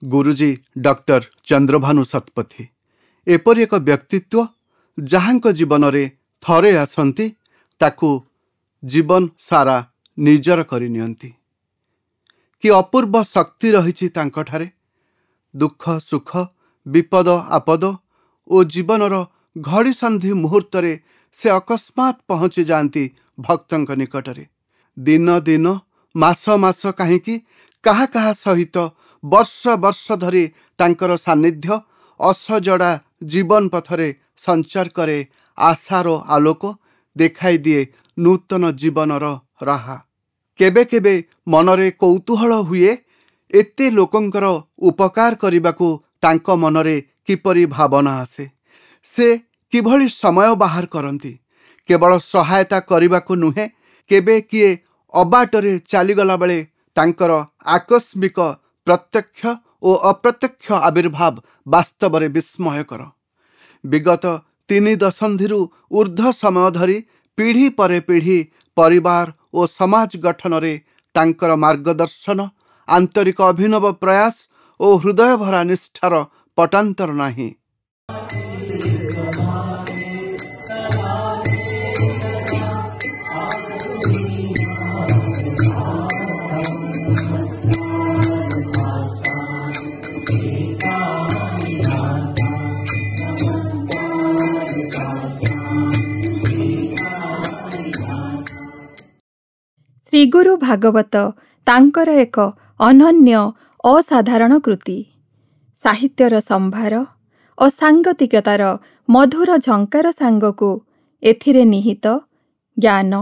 गुरुजी doctor Chandrabhanu Satpathy एपरि एक व्यक्तित्व जहाँको जीवन रे थरे आसंती ताकू जीवन सारा निजर करनियंती कि अपूर्व शक्ति रही तांकठारे दुख सुख विपद आपद और जीवनर घड़ी संधि मुहूर्त रे से अकस्मात पहुँची जाती भक्तंक निकटरे दिन दिन मास मास कहीं काहा काहा सहित वर्ष वर्ष धरी तांकर सान्निध्य असजड़ा जीवन पथरे संचार करे आशार आलोक देखाई दिए नूतन जीवनर राहा केबे केबे मनरे कौतूहल हुए एते लोकंकर उपकार करने तांको मनरे किपरि भावना आसे से किभली समय बाहर करती केवल सहायता करने को नुहे केबे किए अबाटरे चलीगला बेले तांकर आकस्मिक प्रत्यक्ष और अप्रत्यक्ष आविर्भाव वास्तव में विस्मयकर विगत 3 दशंधिरू ऊर्ध्व समय धरी पीढ़ी परे पीढ़ी परिवार और समाज गठन रे तांकर मार्गदर्शन आंतरिक अभिनव प्रयास और हृदय भरा निष्ठार पटांतर नाही। श्री गुरु भागवत तांकर एक अनन्य असाधारण कृति साहित्यर संभार और सांगतिकतार मधुर झंकार सांगको एथिरे निहित ज्ञान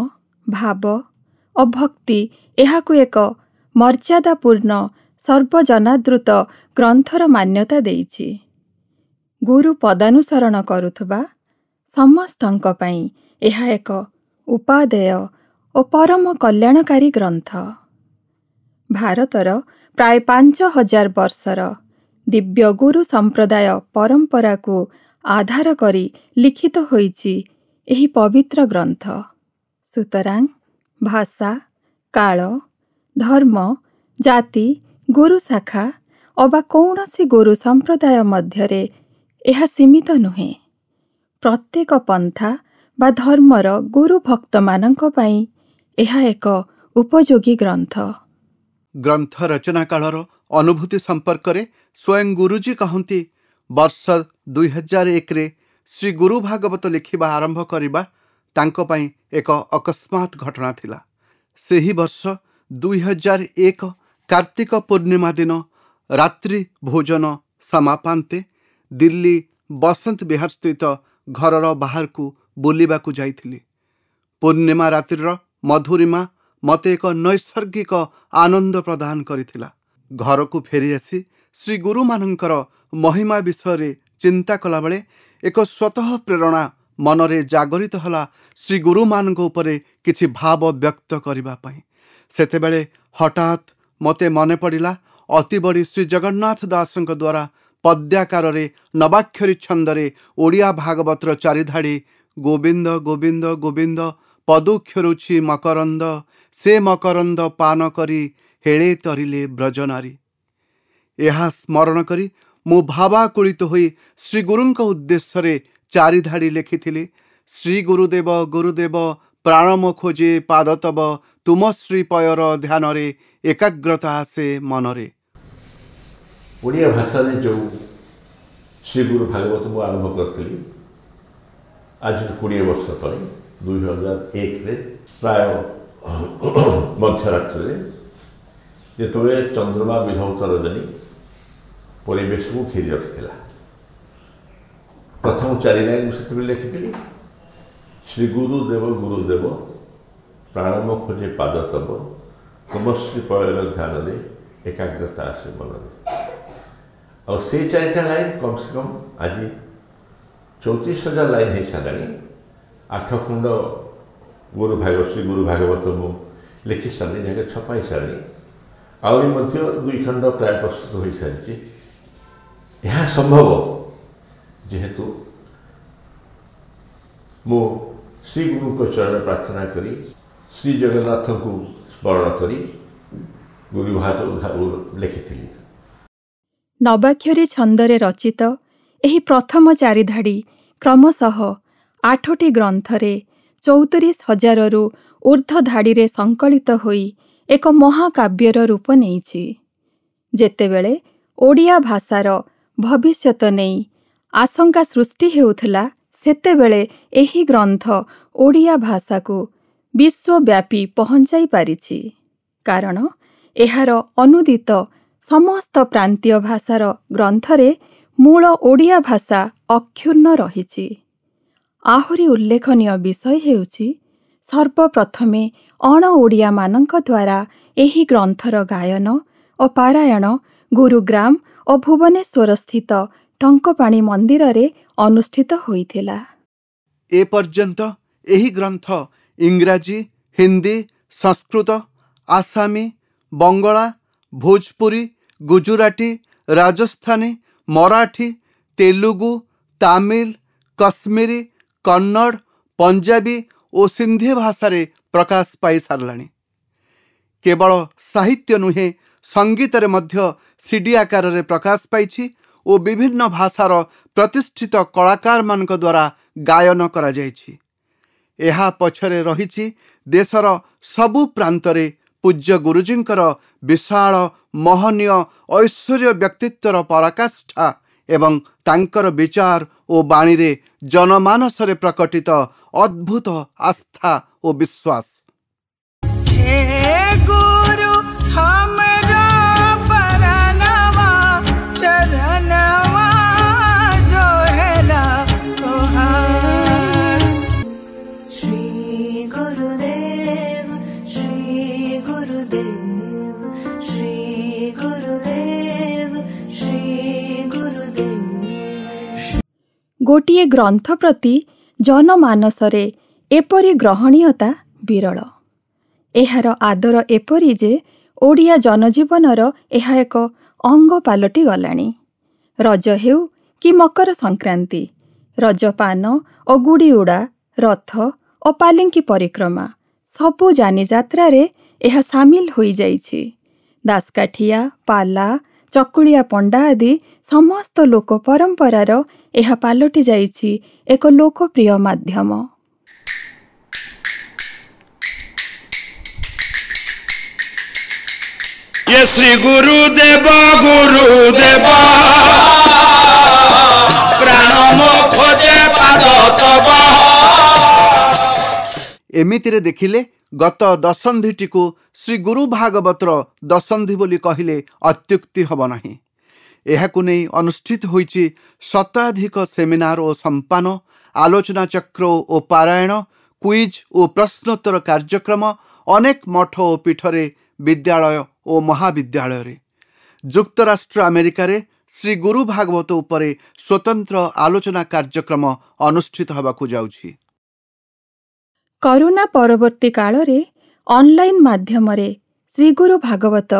भाव और भक्ति एहाकु एक मर्यादापूर्ण सर्वजनादृत ग्रंथर मान्यता देइछि। गुरु पदानुसरण करुथबा समस्तंक पई एहा एक उपादेय और परम कल्याणकारी ग्रंथ। भारतर प्राय 5000 वर्षर दिव्य गुरु संप्रदाय परंपरा को आधार करी लिखित होईछि एही पवित्र ग्रंथ। सुतरां भाषा काल धर्म जाति गुरु शाखा अबा कौनसी गुरु संप्रदाय मध्यरे एहा सीमित नुहे। प्रत्येक पंथा बा धर्मर गुरु भक्त मानंक पई एहा एक उपयोगी ग्रंथ। ग्रंथ रचना कालर अनुभूति संपर्क रे स्वयं गुरुजी कहती वर्ष 2001 रे श्री गुरु भागवत लिखिबा आरंभ करिबा तांको पई एक अकस्मात घटना थिला। सेही वर्ष 2001 कार्तिक पूर्णिमा दिन रात्रि भोजन समापांते दिल्ली बसंत विहार स्थित घरर बाहर को बुलिबा को जाइथिली। पूर्णिमा रात्रिर मधुरिमा मते एक नैसर्गिक आनंद प्रदान करिथिला। घर को फेरी आसी श्री गुरु मानंकर महिमा विषय चिंता कला बेले एक स्वतः प्रेरणा मनरे जागरित हला श्री गुरु मानक उपरे किछि भाव व्यक्त करिबा पई। सेतेबेले हठात मते मने पड़िला अति बड़ी श्री जगन्नाथ दासंक द्वारा पद्याकार रे नवाक्षरी छंदरे ओडिया भागवतर चारिधाड़ी गोविंद गोविंद गोविंद पदुक्षरुछि मकरंद से मकरंद पान करी हेले तरिले ब्रजनारी यह स्मरण करी मु भावाकुलित होई श्री गुरुंक उद्देश्य रे चारिधाड़ी लिखिथिली। श्री गुरुदेव गुरुदेव प्राणम खोजे पाद तब तुम श्री पयर ध्यान रे एकाग्रता आसे मनरे। ओडिया भाषा रे जो श्री गुरु भागवत मु आरंभ करथिली आज 20 वर्ष तले 2001 रे प्राय मध्यरात्रि जेतबे चंद्रमा विधौत रजनी परिवेश को घेरी रखिथिला। प्रथम 4 लाइन से लिखिथिली श्री गुरुदेव प्राणम खोजे पाद तब तुम श्री पयर ध्यान रे एकाग्रता आसे मनरे। और से 4टा लाइन कम से कम आज 34,000 लाइन हो सारा 8 खंड श्री गुरु भागवत मु लिखि सारी जगह छपाई सारी आहरी 2 खंड प्राय प्रस्तुत हो सारी। यह संभव जेहेतु मु श्री गुरु को चरण प्रार्थना करी श्री जगन्नाथ को स्मरण करी गुरु भागवत लिखी। ନବାକ୍ଷରୀ ଛନ୍ଦରେ ରଚିତ ଏହି ପ୍ରଥମ ଚାରିଧାଡ଼ି କ୍ରମଶଃ 8ଟି ଗ୍ରନ୍ଥରେ 34,000ରୁ ଊର୍ଦ୍ଧ୍ୱ ଧାଡ଼ିରେ ସଂକଳିତ ହୋଇ ଏକ ମହାକାବ୍ୟର ରୂପ ନେଇଛି। ଯେତେବେଳେ ଓଡ଼ିଆ ଭାଷାର ଭବିଷ୍ୟତ ନେଇ ଆଶଙ୍କା ସୃଷ୍ଟି ହେଉଥିଲା, ସେତେବେଳେ ଏହି ଗ୍ରନ୍ଥ ଓଡ଼ିଆ ଭାଷାକୁ ବିଶ୍ୱବ୍ୟାପୀ ପହଞ୍ଚାଇ ପାରିଛି। କାରଣ ଏହାର ଅନୁଦିତ ସମସ୍ତ ପ୍ରାନ୍ତୀୟ ଭାଷାର ଗ୍ରନ୍ଥରେ ମୂଳ ଓଡ଼ିଆ ଭାଷା ଅକ୍ଷୁର୍ଣ୍ଣ ରହିଛି। ଆହୁରି ଉଲ୍ଲେଖନୀୟ ବିଷୟ ହେଉଛି, ସର୍ବପ୍ରଥମେ ଅଣ ଓଡ଼ିଆମାନଙ୍କ ଦ୍ୱାରା ଏହି ଗ୍ରନ୍ଥର ଗାୟନ ଓ ପାରାୟଣ ଗୁରୁଗ୍ରାମ ଓ ଭୁବନେଶ୍ୱରସ୍ଥିତ ଟଙ୍କପାଣି ମନ୍ଦିରରେ ଅନୁଷ୍ଠିତ ହୋଇଥିଲା। ଏପର୍ଯ୍ୟନ୍ତ ଏହି ଗ୍ରନ୍ଥ ଇଂରାଜୀ, ହିନ୍ଦୀ, ସଂସ୍କୃତ, ଆସାମୀ, ବଙ୍ଗଳା, ଭୋଜପୁରୀ, ଗୁଜୁରାଟୀ, ରାଜସ୍ଥାନୀ, ମରାଠୀ, ତେଲୁଗୁ, ତାମିଲ, କଶ୍ମୀରୀ, କନ୍ନଡ଼, ପଞ୍ଜାବୀ ଓ ସିନ୍ଧୀ ଭାଷାରେ ପ୍ରକାଶ ପାଇସାରିଲାଣି। କେବଳ ସାହିତ୍ୟ ନୁହେଁ, ସଙ୍ଗୀତରେ ମଧ୍ୟ ସିଡି ଆକାରରେ ପ୍ରକାଶ ପାଇଛି ଓ ବିଭିନ୍ନ ଭାଷାର ପ୍ରତିଷ୍ଠିତ କଳାକାରମାନଙ୍କ ଦ୍ୱାରା ଗାୟନ କରାଯାଇଛି। ଏହା ପଛରେ ରହିଛି ଦେଶର ସବୁ ପ୍ରାନ୍ତରେ ପୂଜ୍ୟ ଗୁରୁଜୀଙ୍କର ବିଶାଳ ମହନୀୟ ଐଶ୍ୱର୍ଯ୍ୟ ବ୍ୟକ୍ତିତ୍ୱର ପରାକାଷ୍ଠା ଏବଂ ତାଙ୍କର ବିଚାର ଓ ବାଣୀରେ ଜନମାନସରେ ପ୍ରକଟିତ ଅଦ୍ଭୁତ ଆସ୍ଥା ଓ ବିଶ୍ୱାସ। ଗୋଟିଏ ଗ୍ରନ୍ଥ ପ୍ରତି ଜନମାନସରେ ଏପରି ଗ୍ରହଣୀୟତା ବିରଳ। ଏହାର ଆଦର ଏପରି ଯେ ଓଡ଼ିଆ ଜନଜୀବନର ଏହା ଏକ ଅଙ୍ଗ ପାଲଟି ଗଲାଣି। ରଜ ହେଉ କି ମକର ସଂକ୍ରାନ୍ତି, ରଜପାନ ଓ ଗୁଡ଼ି ଉଡ଼ା, ରଥ ଓ ପାଲିଙ୍କି ପରିକ୍ରମା, ସବୁ ଯାନିଯାତ୍ରାରେ ଏହା ସାମିଲ ହୋଇଯାଇଛି। ଦାସକାଠିଆ, ପାଲା, ଚକୁଳିଆ ପଣ୍ଡା ଆଦି ସମସ୍ତ ଲୋକ ପରମ୍ପରାର ଏହା ପାଲଟି ଯାଇଛି ଏକ ଲୋକପ୍ରିୟ ମାଧ୍ୟମ। ये श्री गुरुदेव गुरुदेव प्राण मो खोजे पाद तब। ଏମିତିରେ ଦେଖିଲେ ଗତ ଦଶନ୍ଧିଟିକୁ ଶ୍ରୀ ଗୁରୁ ଭାଗବତର ଦଶନ୍ଧି ବୋଲି କହିଲେ ଅତ୍ୟୁକ୍ତି ହେବ ନାହିଁ। ଏହାକୁ ନେଇ ଅନୁଷ୍ଠିତ ହୋଇଛି ଶତାଧିକ ସେମିନାର ଓ ସମ୍ପାନ, ଆଲୋଚନା ଚକ୍ର ଓ ପାରାୟଣ, କୁଇଜ୍ ଓ ପ୍ରଶ୍ନୋତ୍ତର କାର୍ଯ୍ୟକ୍ରମ ଅନେକ ମଠ ଓ ପୀଠରେ, ବିଦ୍ୟାଳୟ ଓ ମହାବିଦ୍ୟାଳୟରେ। ଯୁକ୍ତରାଷ୍ଟ୍ର ଆମେରିକାରେ ଶ୍ରୀ ଗୁରୁ ଭାଗବତ ଉପରେ ସ୍ୱତନ୍ତ୍ର ଆଲୋଚନା କାର୍ଯ୍ୟକ୍ରମ ଅନୁଷ୍ଠିତ ହେବାକୁ ଯାଉଛି। କରୋନା ପରବର୍ତ୍ତୀ କାଳରେ ଅନଲାଇନ୍ ମାଧ୍ୟମରେ ଶ୍ରୀଗୁରୁ ଭାଗବତ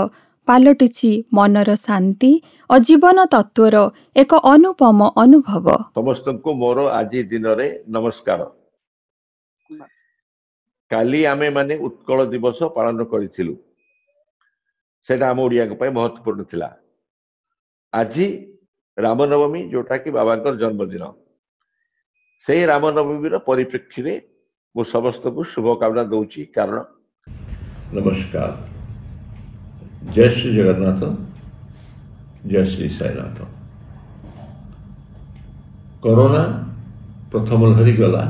ପାଲଟିଛି ମନର ଶାନ୍ତି ଓ ଜୀବନ ତତ୍ତ୍ୱର ଏକ ଅନୁପମ ଅନୁଭବ। ସମସ୍ତଙ୍କୁ ମୋର ଆଜି ଦିନରେ ନମସ୍କାର। କାଲି ଆମେ ମାନେ ଉତ୍କଳ ଦିବସ ପାଳନ କରିଥିଲୁ। ସେଇଟା ଆମ ଓଡ଼ିଆଙ୍କ ପାଇଁ ମହତ୍ୱପୂର୍ଣ୍ଣ ଥିଲା। ଆଜି ରାମନବମୀ, ଯୋଉଟାକି ବାବାଙ୍କର ଜନ୍ମଦିନ। ସେଇ ରାମନବମୀର ପରିପ୍ରେକ୍ଷୀରେ ମୁଁ ସମସ୍ତଙ୍କୁ शुभकामना ଦଉଛି। କାରଣ ନମସ୍କାର, ଜୟ ଶ୍ରୀ ଜଗନ୍ନାଥ, ଜୟ ଶ୍ରୀ ସାଇନାଥ। କରୋନା ପ୍ରଥମ ଲହରୀ ଗଲା।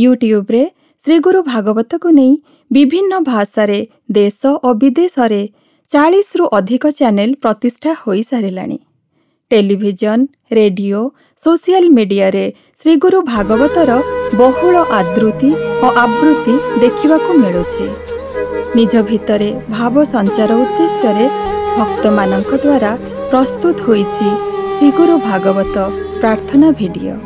ୟୁଟ୍ୟୁବରେ ଶ୍ରୀଗୁରୁ ଭାଗବତକୁ ନେଇ ବିଭିନ୍ନ ଭାଷାରେ ଦେଶ ଓ ବିଦେଶରେ 40ରୁ ଅଧିକ ଚ୍ୟାନେଲ ପ୍ରତିଷ୍ଠା ହୋଇସାରିଲାଣି। ଟେଲିଭିଜନ, ରେଡିଓ, ସୋସିଆଲ ମିଡିଆରେ ଶ୍ରୀଗୁରୁ ଭାଗବତର ବହୁଳ ଆଦୃତି ଓ ଆବୃତ୍ତି ଦେଖିବାକୁ ମିଳୁଛି। ନିଜ ଭିତରେ ଭାବ ସଞ୍ଚାର ଉଦ୍ଦେଶ୍ୟରେ ଭକ୍ତମାନଙ୍କ ଦ୍ୱାରା ପ୍ରସ୍ତୁତ ହୋଇଛି ଶ୍ରୀଗୁରୁ ଭାଗବତ ପ୍ରାର୍ଥନା ଭିଡ଼ିଓ।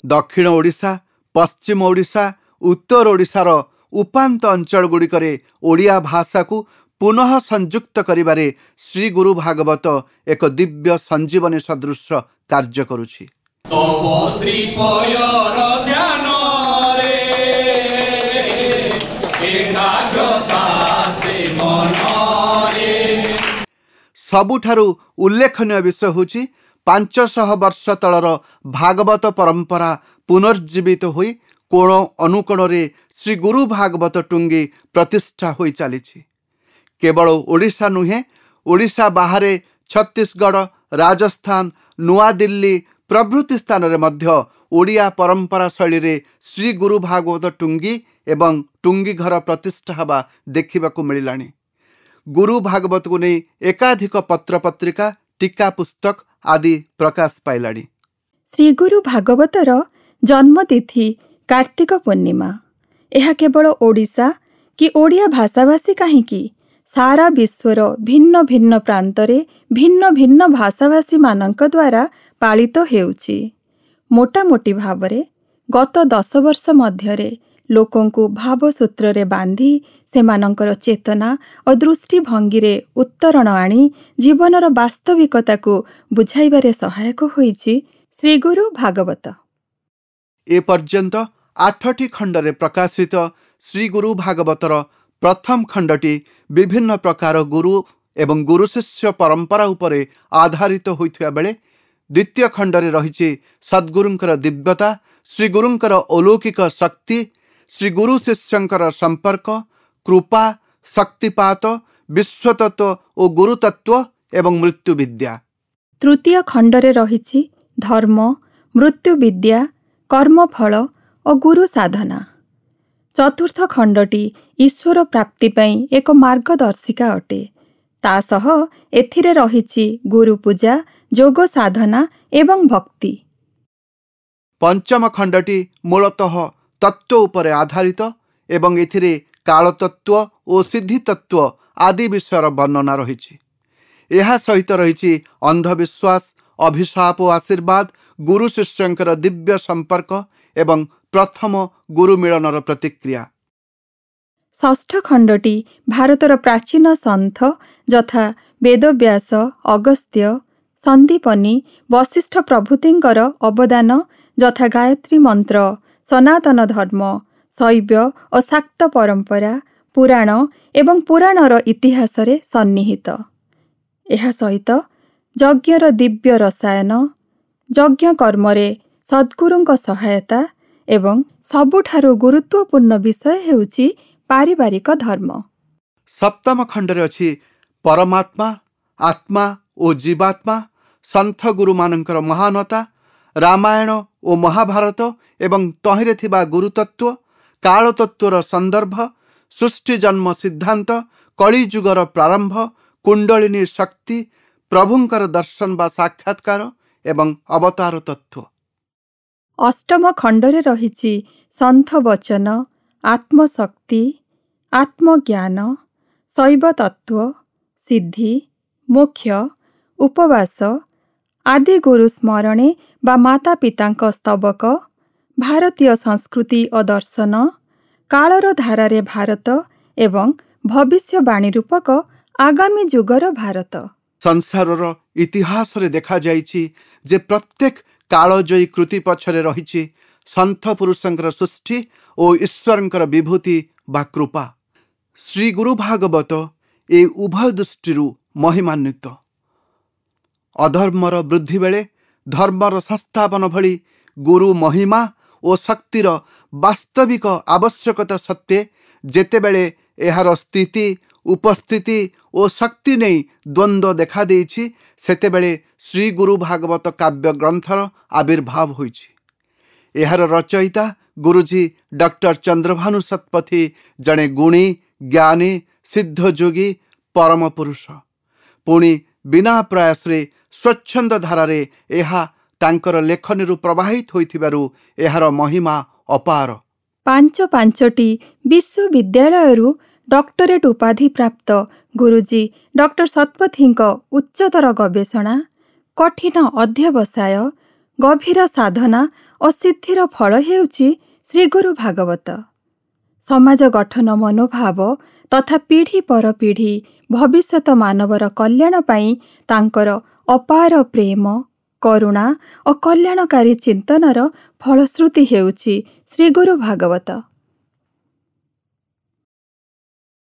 ଦକ୍ଷିଣ ଓଡ଼ିଶା, ପଶ୍ଚିମ ଓଡ଼ିଶା उत्तर ओडिशार उपांत अंचलगुड़िकरे ओडिया भाषा को पुनः संयुक्त करिबारे श्री गुरु भागवत एक दिव्य संजीवनी सदृश कार्य करुछि। तव श्री पयर ध्यान रे एकाग्रता से मन रे। सबुठारु उल्लेखनीय विषय होछि 500 वर्ष तलर भागवत परंपरा पुनर्जीवित होई कोण अनुकोण रे श्री गुरु भागवत टुंगी प्रतिष्ठा होई चलीछि। केवल ओडिशा नुहे, ओडिशा बाहरे छत्तीसगढ़, राजस्थान, नुआ दिल्ली प्रभृति स्थान रे मध्य ओडिया परंपरा शैली रे श्री गुरु भागवत टुंगी एवं टुंगी घर प्रतिष्ठा हवा देखिबाकू मिलिलानी। गुरु भागवत को नहीं एकाधिक पत्र पत्रिका, टीका पुस्तक आदि प्रकाश पाइलानी। श्री गुरु भागवतर जन्मतिथि कार्तिक पूर्णिमा। यह केवल ओडिशा कि ओडिया भाषाभाषी कहीं सारा विश्वर भिन्न भिन्न प्रांतरे भिन्न भिन्न भाषाभाषी मानक द्वारा पालित हेउछि। मोटामोटी भावरे गत 10 वर्ष मध्यरे लोकंकु भावसूत्र रे बांधी सेमानंकर चेतना और दृष्टिभंगी रे उत्तरण आनी जीवनर वास्तविकता को बुझाइबारे सहायक होइछि श्री गुरु भागवत। ए पर्यंत 8टी खंडरे प्रकाशित श्री गुरु भागवतर प्रथम खंडटी विभिन्न प्रकार गुरु एवं गुरु शिष्य परंपरा उपरे आधारित होइथिया बेले द्वितीय खंडरे रहिछि सद्गुरुंकर दिव्यता, श्री गुरुंकर अलौकिक शक्ति, श्री गुरु शिष्यंकर संपर्क, कृपा, शक्तिपात, विश्वतत्व और गुरुतत्व एवं मृत्यु विद्या। तृतीय खंडरे रहिछि धर्म, मृत्यु विद्या, कर्मफल और गुरु साधना। चतुर्थ खंडटी ईश्वर प्राप्ति पई एक मार्गदर्शिका अटे। तासह एथिरे रहिछि गुरु पूजा, जोग साधना एवं भक्ति। पंचम खंडटी मूलतः तत्व उपरे आधारित एवं एथिरे काल तत्व और सिद्धि तत्व आदि विषयर वर्णना रहिछि। एहा सहित रहिछि अंधविश्वास, अभिशाप और आशीर्वाद, गुरु शिष्यंकर दिव्य संपर्क एवं प्रथम गुरु मिलनर प्रतिक्रिया। षष्ठ खंडटी भारतर प्राचीन सन्थ यथा वेदव्यास, अगस्त्य, सन्दीपनी, वशिष्ठ प्रभृतिंकर अवदान यथा गायत्री मंत्र, सनातन धर्म, शैव और शाक्त परंपरा, पुराण एवं पुराणर इतिहास रे सन्निहित। एहा सहित यज्ञर दिव्य रसायन, यज्ञ कर्मरे सद्गुरुंक सहायता एवं सबुठारु गुरुत्वपूर्ण विषय हेउछि पारिवारिक धर्म। सप्तम खंडरे अछि परमात्मा, आत्मा और जीवात्मा, संथ गुरु मानकर महानता, रामायण और महाभारत एवं तहिरे थिबा गुरुतत्व, काल तत्वर संदर्भ, सृष्टि जन्म सिद्धांत, कली जुगर प्रारंभ, कुंडलिनी शक्ति, प्रभुंकर दर्शन बा साक्षात्कार एवं अवतार तत्व। अष्टम खंडरे रहिछि संथ वचन, आत्मशक्ति, आत्मज्ञान, शैव तत्व, सिद्धि, मोक्ष, उपवास आदि गुरु स्मरणे बा माता पितांक स्तबक, भारतीय संस्कृति और दर्शन, कालर धारारे भारत एवं भविष्यवाणी रूपक आगामी जुगर भारत। संसारर इतिहास रे देखा जाइछि जे प्रत्येक कालजयी कृति पछरे रहिछि संथ पुरुषंकर सृष्टि और ईश्वरंकर विभूति बा कृपा। श्री गुरु भागवत ए उभय दृष्टिरु महिमान्वित। अधर्मर वृद्धि बेले धर्मर संस्थापन भली गुरु महिमा और शक्तिर वास्तविक आवश्यकता सत्वे जेतेबेले एहार स्थिति, उपस्थिति और शक्ति नहीं द्वंद्व देखा देइछि सेतेबेले श्री गुरु भागवत काव्य ग्रंथर आविर्भाव होइछि। एहार रचयिता गुरुजी डॉक्टर चंद्रभानु शतपथी जड़े गुणी, ज्ञानी, सिद्धयोगी, परम पुरुष। पुणी बिना प्रयास रे स्वच्छंद धारारे एहा तांकर लेखनीरु प्रवाहित होइथिबारु एहार महिमा अपार। पांचटी विश्वविद्यालयरू डॉक्टरेट उपाधि प्राप्त गुरुजी डॉक्टर शतपथींक उच्चतर गवेषणा, कठिन अध्यवसाय, गभीर साधना और सिद्धिर फल हेउछि ଶ୍ରୀଗୁରୁ ଭାଗବତ ସମାଜ ଗଠନ ମନୋଭାବ ତଥା ପିଢ଼ି ପର ପିଢ଼ି ଭବିଷ୍ୟତ ମାନବର କଲ୍ୟାଣ ପାଇଁ ତାଙ୍କର ଅପାର ପ୍ରେମ, କରୁଣା ଓ କଲ୍ୟାଣକାରୀ ଚିନ୍ତନର ଫଳଶ୍ରୁତି ହେଉଛି ଶ୍ରୀଗୁରୁ ଭାଗବତ।